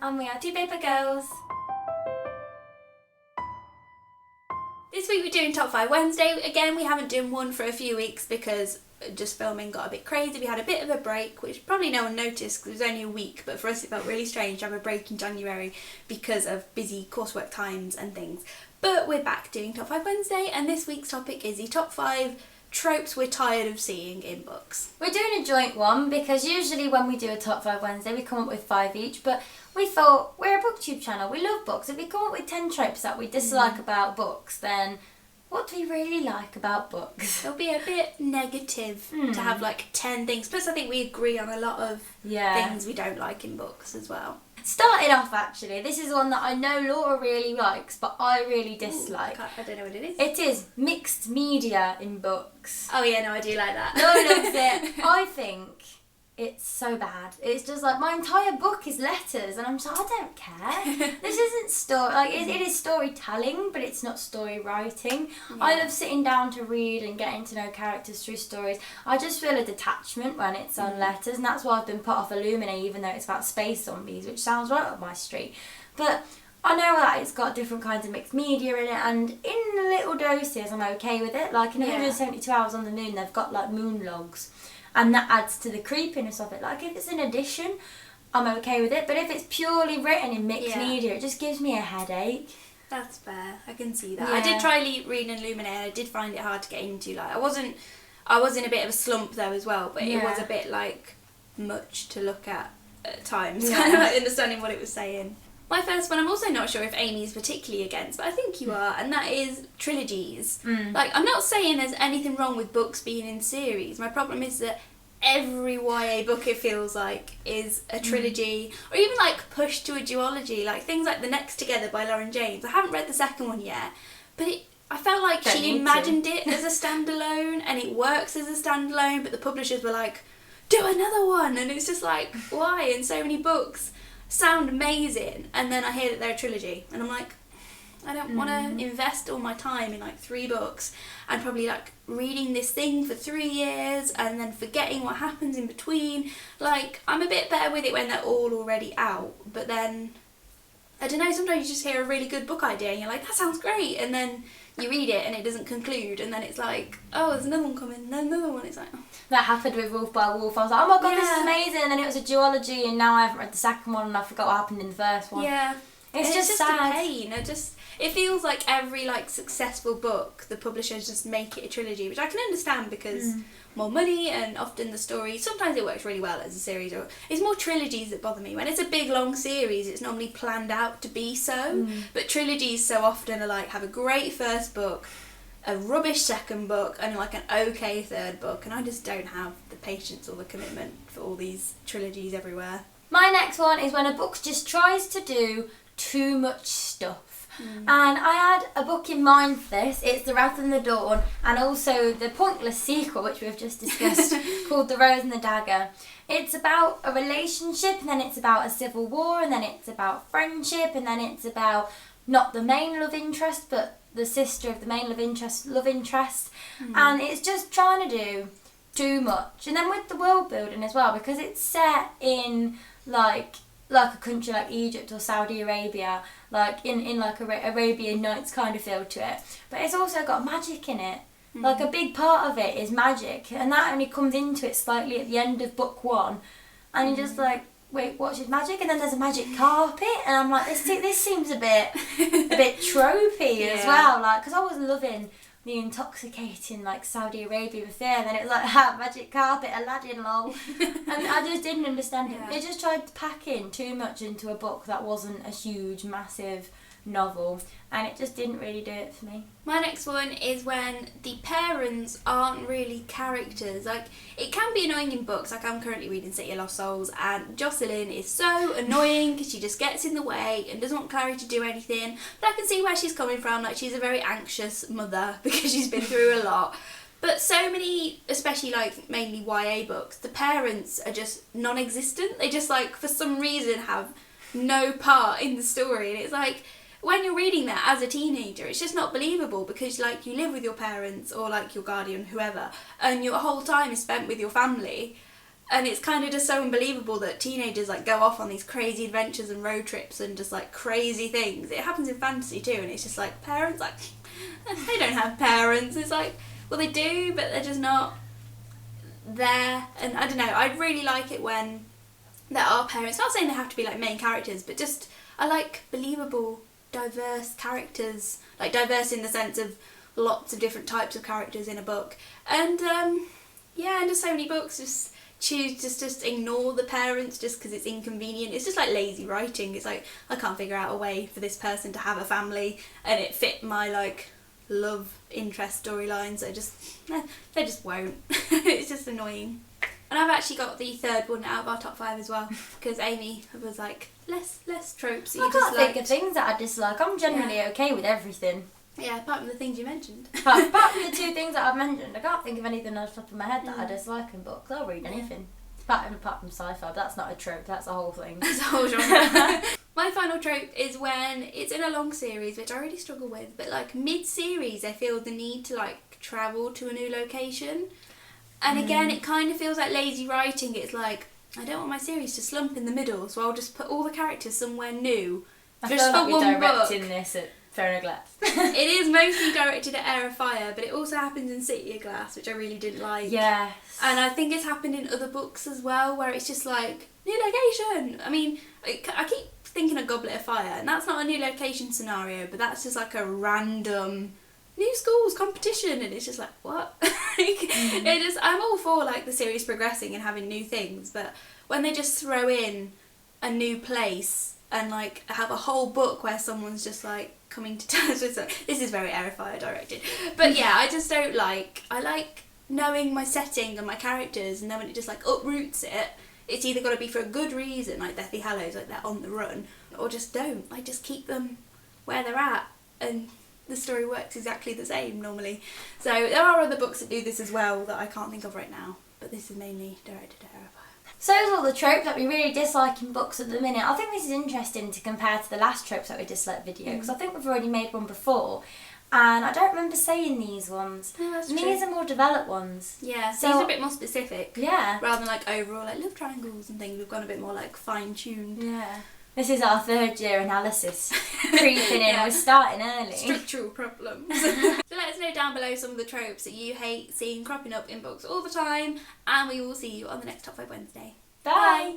And we are TwoPaperGirls. This week we're doing Top 5 Wednesday. Again, we haven't done one for a few weeks because just filming got a bit crazy. We had a bit of a break, which probably no one noticed because it was only a week, but for us it felt really strange to have a break in January because of busy coursework times and things. But we're back doing Top 5 Wednesday, and this week's topic is the top 5 tropes we're tired of seeing in books. We're doing a joint one because usually when we do a Top 5 Wednesday we come up with 5 each, but we thought we're a booktube channel, we love books. If we come up with 10 tropes that we dislike about books, then what do we really like about books? It'll be a bit negative to have like 10 things. Plus I think we agree on a lot of things we don't like in books as well. Starting off, actually, this is one that I know Laura really likes, but I really dislike. I don't know what it is. It is mixed media in books. Oh yeah, no, I do like that. Laura loves it. I think it's so bad. It's just like my entire book is letters, and I'm just like, I don't care. This isn't story. Like it is storytelling, but it's not story writing. Yeah. I love sitting down to read and getting to know characters through stories. I just feel a detachment when it's on letters, and that's why I've been put off Illumine, even though it's about space zombies, which sounds right up my street. But I know that it's got different kinds of mixed media in it, and in little doses, I'm okay with it. Like in 172 Hours on the Moon, they've got like moon logs. And that adds to the creepiness of it. Like, if it's an addition, I'm okay with it. But if it's purely written in mixed media, it just gives me a headache. That's fair. I can see that. Yeah. I did try reading Illumine, and I did find it hard to get into. Like, I was in a bit of a slump though as well, but it was a bit like much to look at times. Kind of like understanding what it was saying. My first one, I'm also not sure if Amy's particularly against, but I think you are, and that is trilogies. Like, I'm not saying there's anything wrong with books being in series. My problem is that every YA book, it feels like, is a trilogy, or even like pushed to a duology, like things like The Next Together by Lauren James. I haven't read the second one yet, but I felt like she imagined it as a standalone, and it works as a standalone, but the publishers were like, do another one, and it's just like, why? And so many books sound amazing, and then I hear that they're a trilogy, and I'm like, I don't want to invest all my time in like 3 books and probably like reading this thing for 3 years and then forgetting what happens in between. Like, I'm a bit better with it when they're all already out, but then I don't know, sometimes you just hear a really good book idea and you're like, that sounds great, and then you read it and it doesn't conclude, and then it's like, oh, there's another one coming, and then another one. It's like, oh. That happened with Wolf by Wolf. I was like, oh my god, this is amazing, and then it was a duology, and now I haven't read the second one and I forgot what happened in the first one. Yeah. It's just a sad. pain. It feels like every like successful book, the publishers just make it a trilogy, which I can understand because more money, and often the story, sometimes it works really well as a series, or it's more trilogies that bother me. When it's a big long series, it's normally planned out to be so, but trilogies so often are like, have a great first book, a rubbish second book, and like an okay third book, and I just don't have the patience or the commitment for all these trilogies everywhere. My next one is when a book just tries to do too much stuff. And I had a book in mind for this. It's The Wrath and the Dawn, and also the pointless sequel, which we've just discussed, called The Rose and the Dagger. It's about a relationship, and then it's about a civil war, and then it's about friendship, and then it's about not the main love interest, but the sister of the main love interest. And it's just trying to do too much. And then with the world building as well, because it's set in like a country like Egypt or Saudi Arabia, like in like Arabian Nights kind of feel to it, but it's also got magic in it. Like a big part of it is magic, and that only comes into it slightly at the end of book 1, and you're just like, wait, what's his magic? And then there's a magic carpet, and I'm like, this seems a bit tropey as well, like, because I was loving the intoxicating like Saudi Arabia affair, and then it's like magic carpet, Aladdin lol. And I just didn't understand it. They just tried to pack in too much into a book that wasn't a huge, massive novel, and it just didn't really do it for me. My next one is when the parents aren't really characters. Like, it can be annoying in books, like I'm currently reading City of Lost Souls, and Jocelyn is so annoying because she just gets in the way and doesn't want Clary to do anything, but I can see where she's coming from. Like, she's a very anxious mother because she's been through a lot. But so many, especially like mainly YA books, the parents are just non-existent. They just like, for some reason, have no part in the story, and it's like, when you're reading that as a teenager, it's just not believable, because like, you live with your parents or like your guardian, whoever, and your whole time is spent with your family, And it's kind of just so unbelievable that teenagers like go off on these crazy adventures and road trips and just like crazy things. It happens in fantasy too, and it's just like parents like they don't have parents. It's like, well, they do, but they're just not there. And I don't know, I'd really like it when there are parents. Not saying they have to be like main characters, but just I like believable, diverse characters, like diverse in the sense of lots of different types of characters in a book. And yeah, and just so many books just choose just ignore the parents just because it's inconvenient. It's just like lazy writing. It's like, I can't figure out a way for this person to have a family and it fit my like love interest storyline, so they just won't. It's just annoying. And I've actually got the third one out of our top 5 as well, because Amy was like, less tropes. I can't think of things that I dislike. I'm generally okay with everything. Yeah, apart from the things you mentioned. Apart from the 2 things that I've mentioned, I can't think of anything off the top of my head that I dislike in books. I'll read anything. Apart from sci-fi, but that's not a trope, that's a whole thing. That's a whole genre. My final trope is when it's in a long series, which I really struggle with, but like mid-series I feel the need to like travel to a new location. And again, it kind of feels like lazy writing. It's like, I don't want my series to slump in the middle, so I'll just put all the characters somewhere new. I just feel for like we're one directing book. this at Throne of Glass. It is mostly directed at Air of Fire, but it also happens in City of Glass, which I really didn't like. Yes. And I think it's happened in other books as well, where it's just like, new location. I mean, I keep thinking of Goblet of Fire, and that's not a new location scenario, but that's just like a random new schools competition, and it's just like, what? I'm all for like the series progressing and having new things, but when they just throw in a new place and like have a whole book where someone's just like coming to terms with it. This is very Air of Fire directed, but yeah, I just don't like. I like knowing my setting and my characters, and then when it just like uproots it, it's either got to be for a good reason, like Deathly Hallows, like they're on the run, or just don't. Like just keep them where they're at, and the story works exactly the same normally. So there are other books that do this as well that I can't think of right now, but this is mainly directed at Air of Fire. So those are all the tropes that we really dislike in books at the minute. I think this is interesting to compare to the last tropes that we dislike video, because I think we've already made one before, and I don't remember saying these ones. No, that's and true. these are more developed ones. Yeah, So- these are a bit more specific. Yeah. Rather than like overall like love triangles and things, we've gone a bit more like fine-tuned. Yeah. This is our 3rd year analysis creeping in. Yeah. We're starting early. Structural problems. So let us know down below some of the tropes that you hate seeing cropping up in books all the time, and we will see you on the next Top 5 Wednesday. Bye.